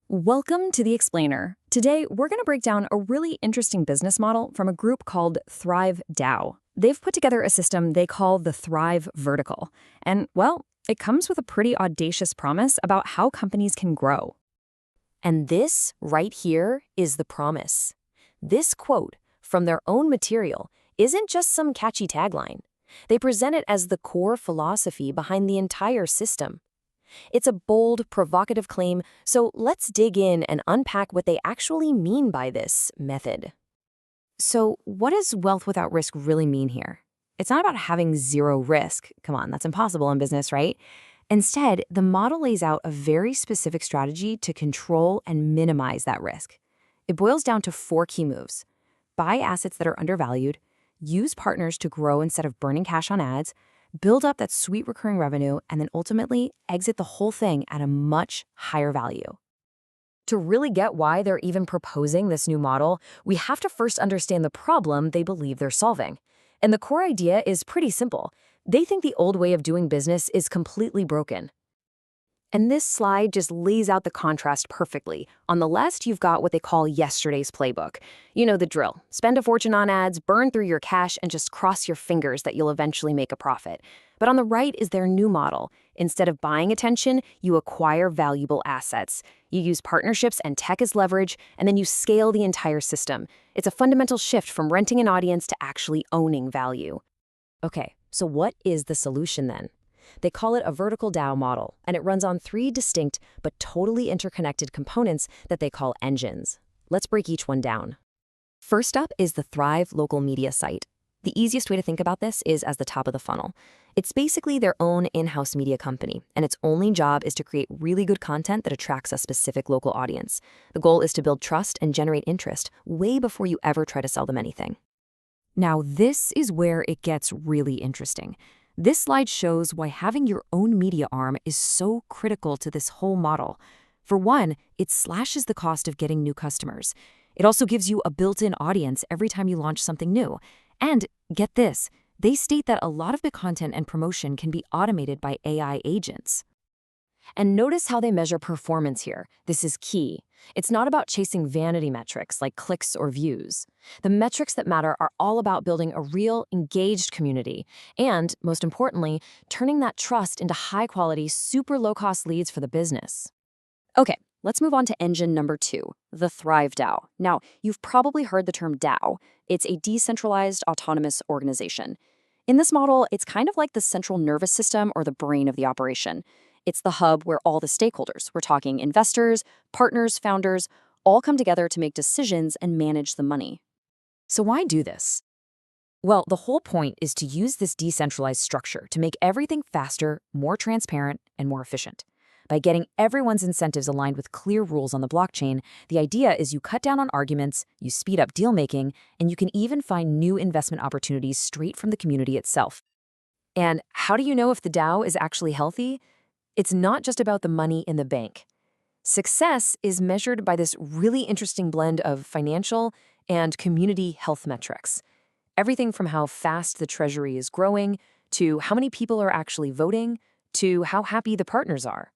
Welcome to The Explainer. Today, we're going to break down a really interesting business model from a group called Thrive DAO. They've put together a system they call the Thrive Vertical. And, well, it comes with a pretty audacious promise about how companies can grow. And this, right here, is the promise. This quote, from their own material, isn't just some catchy tagline. They present it as the core philosophy behind the entire system. It's a bold, provocative claim, so let's dig in and unpack what they actually mean by this method. So, what does wealth without risk really mean here? It's not about having zero risk. Come on, that's impossible in business, right? Instead, the model lays out a very specific strategy to control and minimize that risk. It boils down to 4 key moves. Buy assets that are undervalued, use partners to grow instead of burning cash on ads, build up that sweet recurring revenue, and then ultimately exit the whole thing at a much higher value. To really get why they're even proposing this new model, we have to first understand the problem they believe they're solving. And the core idea is pretty simple. They think the old way of doing business is completely broken. And this slide just lays out the contrast perfectly. On the left, you've got what they call yesterday's playbook. You know the drill. Spend a fortune on ads, burn through your cash, and just cross your fingers that you'll eventually make a profit. But on the right is their new model. Instead of buying attention, you acquire valuable assets. You use partnerships and tech as leverage, and then you scale the entire system. It's a fundamental shift from renting an audience to actually owning value. Okay, so what is the solution then? They call it a vertical DAO model, and it runs on 3 distinct but totally interconnected components that they call engines. Let's break each one down. First up is the ThriveLocal MediaSite. The easiest way to think about this is as the top of the funnel. It's basically their own in-house media company, and its only job is to create really good content that attracts a specific local audience. The goal is to build trust and generate interest way before you ever try to sell them anything. Now, this is where it gets really interesting. This slide shows why having your own media arm is so critical to this whole model. For one, it slashes the cost of getting new customers. It also gives you a built-in audience every time you launch something new. And get this, they state that a lot of the content and promotion can be automated by AI agents. And notice how they measure performance here. This is key. It's not about chasing vanity metrics like clicks or views. The metrics that matter are all about building a real, engaged community and, most importantly, turning that trust into high-quality, super low-cost leads for the business. Okay, let's move on to engine number 2, the Thrive DAO. Now, you've probably heard the term DAO. It's a decentralized autonomous organization. In this model, it's kind of like the central nervous system or the brain of the operation. It's the hub where all the stakeholders, we're talking investors, partners, founders, all come together to make decisions and manage the money. So why do this? Well, the whole point is to use this decentralized structure to make everything faster, more transparent, and more efficient. By getting everyone's incentives aligned with clear rules on the blockchain, the idea is you cut down on arguments, you speed up deal-making, and you can even find new investment opportunities straight from the community itself. And how do you know if the DAO is actually healthy? It's not just about the money in the bank. Success is measured by this really interesting blend of financial and community health metrics. Everything from how fast the treasury is growing, to how many people are actually voting, to how happy the partners are.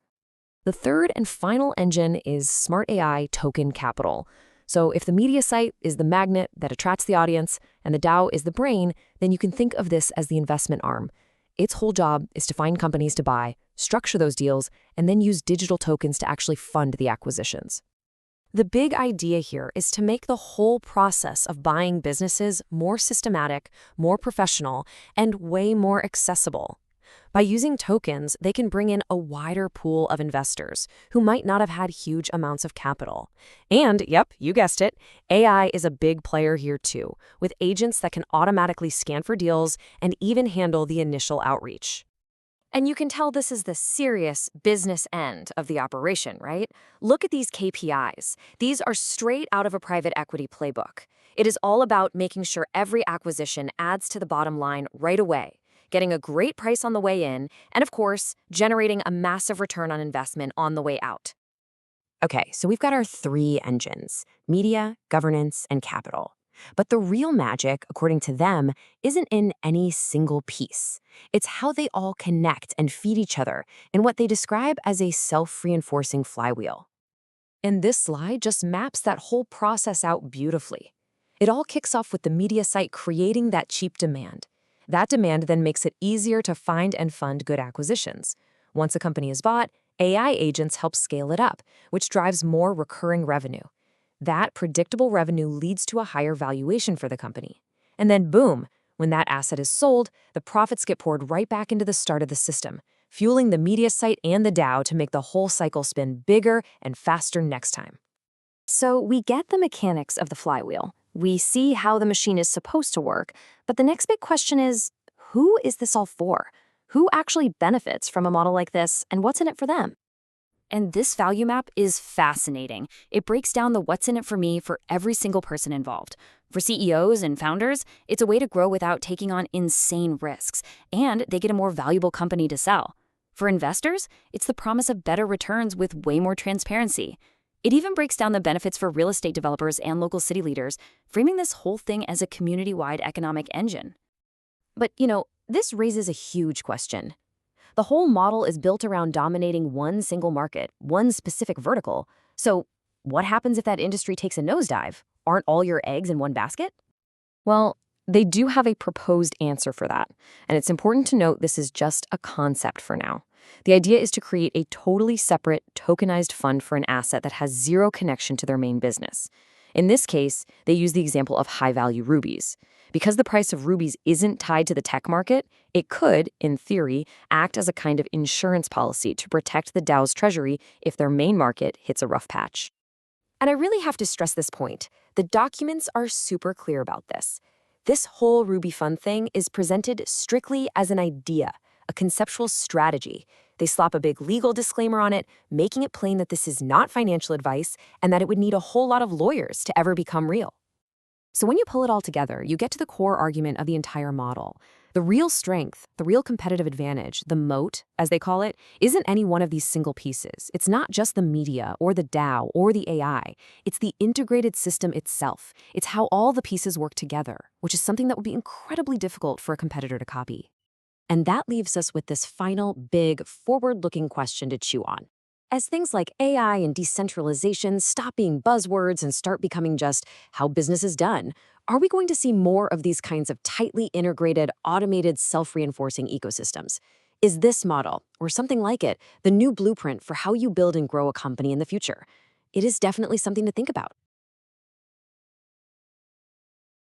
The third and final engine is SmartAI Token Capital. So if the media site is the magnet that attracts the audience and the DAO is the brain, then you can think of this as the investment arm. Its whole job is to find companies to buy, structure those deals, and then use digital tokens to actually fund the acquisitions. The big idea here is to make the whole process of buying businesses more systematic, more professional, and way more accessible. By using tokens, they can bring in a wider pool of investors who might not have had huge amounts of capital. And, yep, you guessed it, AI is a big player here too, with agents that can automatically scan for deals and even handle the initial outreach. And you can tell this is the serious business end of the operation, right? Look at these KPIs. These are straight out of a private equity playbook. It is all about making sure every acquisition adds to the bottom line right away, getting a great price on the way in, and of course, generating a massive return on investment on the way out. Okay, so we've got our 3 engines: media, governance, and capital. But the real magic, according to them, isn't in any single piece. It's how they all connect and feed each other in what they describe as a self-reinforcing flywheel. And this slide just maps that whole process out beautifully. It all kicks off with the media site creating that cheap demand. That demand then makes it easier to find and fund good acquisitions. Once a company is bought, AI agents help scale it up, which drives more recurring revenue. That predictable revenue leads to a higher valuation for the company. And then boom, when that asset is sold, the profits get poured right back into the start of the system, fueling the media site and the DAO to make the whole cycle spin bigger and faster next time. So we get the mechanics of the flywheel. We see how the machine is supposed to work, but the next big question is, who is this all for? Who actually benefits from a model like this, and what's in it for them? And this value map is fascinating. It breaks down the what's in it for me for every single person involved. For CEOs and founders, it's a way to grow without taking on insane risks, and they get a more valuable company to sell. For investors, it's the promise of better returns with way more transparency. It even breaks down the benefits for real estate developers and local city leaders, framing this whole thing as a community-wide economic engine. But, this raises a huge question. The whole model is built around dominating one single market, one specific vertical. So what happens if that industry takes a nosedive? Aren't all your eggs in one basket? Well, they do have a proposed answer for that. And it's important to note this is just a concept for now. The idea is to create a totally separate, tokenized fund for an asset that has zero connection to their main business. In this case, they use the example of high-value rubies. Because the price of rubies isn't tied to the tech market, it could, in theory, act as a kind of insurance policy to protect the DAO's treasury if their main market hits a rough patch. And I really have to stress this point. The documents are super clear about this. This whole Ruby Fund thing is presented strictly as an idea, a conceptual strategy. They slap a big legal disclaimer on it, making it plain that this is not financial advice and that it would need a whole lot of lawyers to ever become real. So when you pull it all together, you get to the core argument of the entire model. The real strength, the real competitive advantage, the moat, as they call it, isn't any one of these single pieces. It's not just the media or the DAO or the AI. It's the integrated system itself. It's how all the pieces work together, which is something that would be incredibly difficult for a competitor to copy. And that leaves us with this final, big, forward-looking question to chew on. As things like AI and decentralization stop being buzzwords and start becoming just how business is done, are we going to see more of these kinds of tightly integrated, automated, self-reinforcing ecosystems? Is this model, or something like it, the new blueprint for how you build and grow a company in the future? It is definitely something to think about.